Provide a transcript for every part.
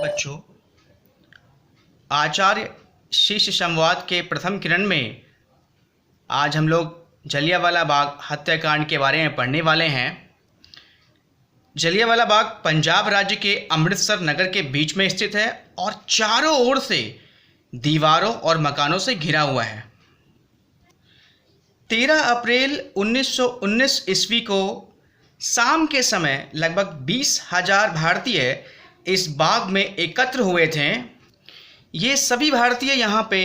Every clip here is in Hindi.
बच्चों, आचार्य शिष्य संवाद के प्रथम किरण में आज हम लोग जलियांवाला बाग हत्याकांड के बारे में पढ़ने वाले हैं। जलियांवाला बाग पंजाब राज्य के अमृतसर नगर के बीच में स्थित है और चारों ओर से दीवारों और मकानों से घिरा हुआ है। 13 अप्रैल 1919 ईस्वी को शाम के समय लगभग 20,000 भारतीय इस बाग में एकत्र हुए थे। ये सभी भारतीय यहाँ पे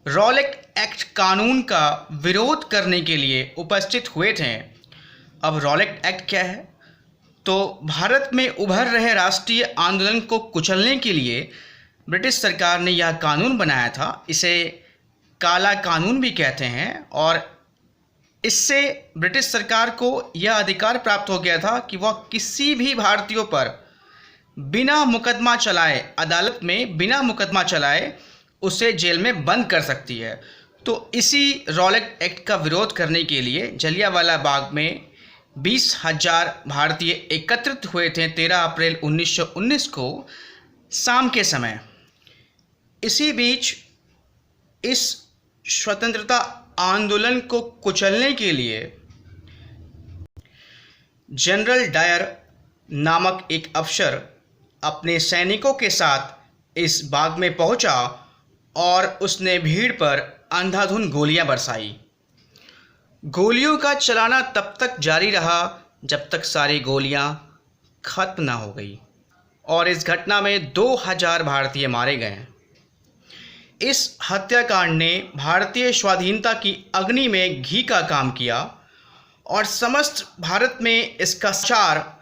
रॉलेट एक्ट कानून का विरोध करने के लिए उपस्थित हुए थे। अब रॉलेट एक्ट क्या है? तो भारत में उभर रहे राष्ट्रीय आंदोलन को कुचलने के लिए ब्रिटिश सरकार ने यह कानून बनाया था। इसे काला कानून भी कहते हैं और इससे ब्रिटिश सरकार को यह अधिकार प्राप्त हो गया था कि वह किसी भी भारतीयों पर बिना मुकदमा चलाए, अदालत में बिना मुकदमा चलाए उसे जेल में बंद कर सकती है। तो इसी रॉलेट एक्ट का विरोध करने के लिए जलियांवाला बाग में 20,000 भारतीय एकत्रित हुए थे 13 अप्रैल 1919 को शाम के समय। इसी बीच इस स्वतंत्रता आंदोलन को कुचलने के लिए जनरल डायर नामक एक अफसर अपने सैनिकों के साथ इस बाग में पहुंचा और उसने भीड़ पर अंधाधुंध गोलियां बरसाई। गोलियों का चलाना तब तक जारी रहा जब तक सारी गोलियां खत्म ना हो गई और इस घटना में 2,000 भारतीय मारे गए। इस हत्याकांड ने भारतीय स्वाधीनता की अग्नि में घी का काम किया और समस्त भारत में इसका प्रचार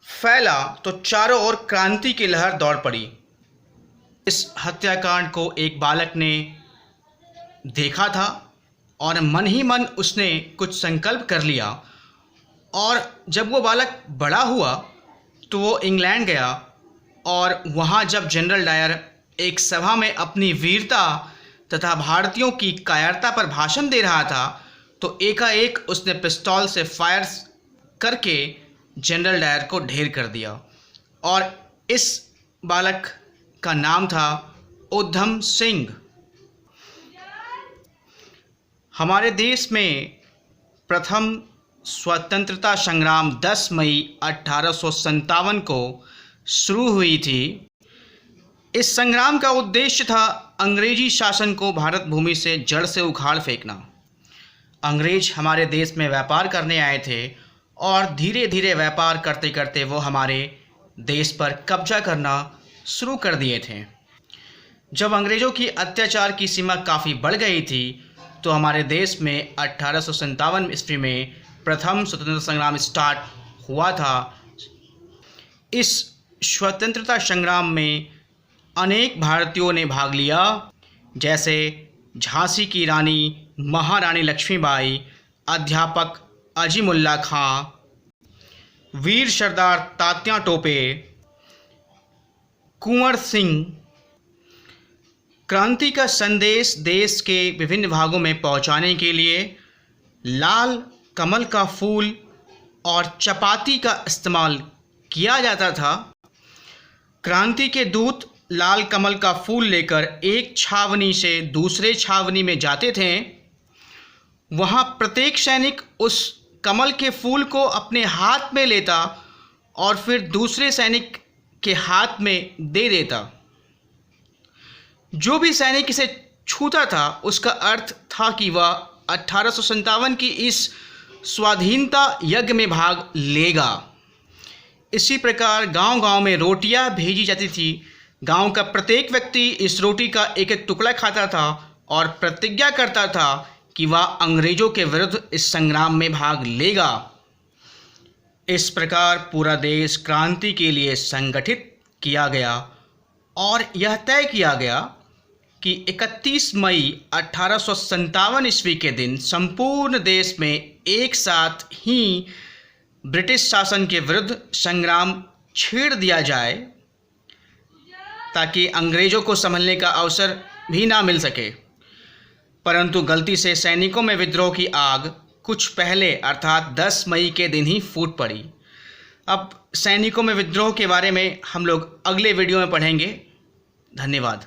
फैला तो चारों ओर क्रांति की लहर दौड़ पड़ी। इस हत्याकांड को एक बालक ने देखा था और मन ही मन उसने कुछ संकल्प कर लिया और जब वो बालक बड़ा हुआ तो वो इंग्लैंड गया और वहाँ जब जनरल डायर एक सभा में अपनी वीरता तथा भारतीयों की कायरता पर भाषण दे रहा था तो एकाएक उसने पिस्तौल से फायर करके जनरल डायर को ढेर कर दिया और इस बालक का नाम था उधम सिंह। हमारे देश में प्रथम स्वतंत्रता संग्राम 10 मई 1857 को शुरू हुई थी। इस संग्राम का उद्देश्य था अंग्रेजी शासन को भारत भूमि से जड़ से उखाड़ फेंकना। अंग्रेज हमारे देश में व्यापार करने आए थे और धीरे धीरे व्यापार करते करते वो हमारे देश पर कब्जा करना शुरू कर दिए थे। जब अंग्रेज़ों की अत्याचार की सीमा काफ़ी बढ़ गई थी तो हमारे देश में 1857 ईस्वी में प्रथम स्वतंत्रता संग्राम स्टार्ट हुआ था। इस स्वतंत्रता संग्राम में अनेक भारतीयों ने भाग लिया, जैसे झांसी की रानी महारानी लक्ष्मीबाई, अध्यापक अजीमुल्ला खां, वीर सरदार तात्या टोपे, कुंवर सिंह। क्रांति का संदेश देश के विभिन्न भागों में पहुंचाने के लिए लाल कमल का फूल और चपाती का इस्तेमाल किया जाता था। क्रांति के दूत लाल कमल का फूल लेकर एक छावनी से दूसरे छावनी में जाते थे। वहाँ प्रत्येक सैनिक उस कमल के फूल को अपने हाथ में लेता और फिर दूसरे सैनिक के हाथ में दे देता। जो भी सैनिक इसे छूता था उसका अर्थ था कि वह 1857 की इस स्वाधीनता यज्ञ में भाग लेगा। इसी प्रकार गांव-गांव में रोटियां भेजी जाती थी। गांव का प्रत्येक व्यक्ति इस रोटी का एक एक टुकड़ा खाता था और प्रतिज्ञा करता था कि वह अंग्रेजों के विरुद्ध इस संग्राम में भाग लेगा। इस प्रकार पूरा देश क्रांति के लिए संगठित किया गया और यह तय किया गया कि 31 मई 1857 ईस्वी के दिन संपूर्ण देश में एक साथ ही ब्रिटिश शासन के विरुद्ध संग्राम छेड़ दिया जाए ताकि अंग्रेज़ों को संभलने का अवसर भी ना मिल सके। परंतु गलती से सैनिकों में विद्रोह की आग कुछ पहले अर्थात 10 मई के दिन ही फूट पड़ी। अब सैनिकों में विद्रोह के बारे में हम लोग अगले वीडियो में पढ़ेंगे। धन्यवाद।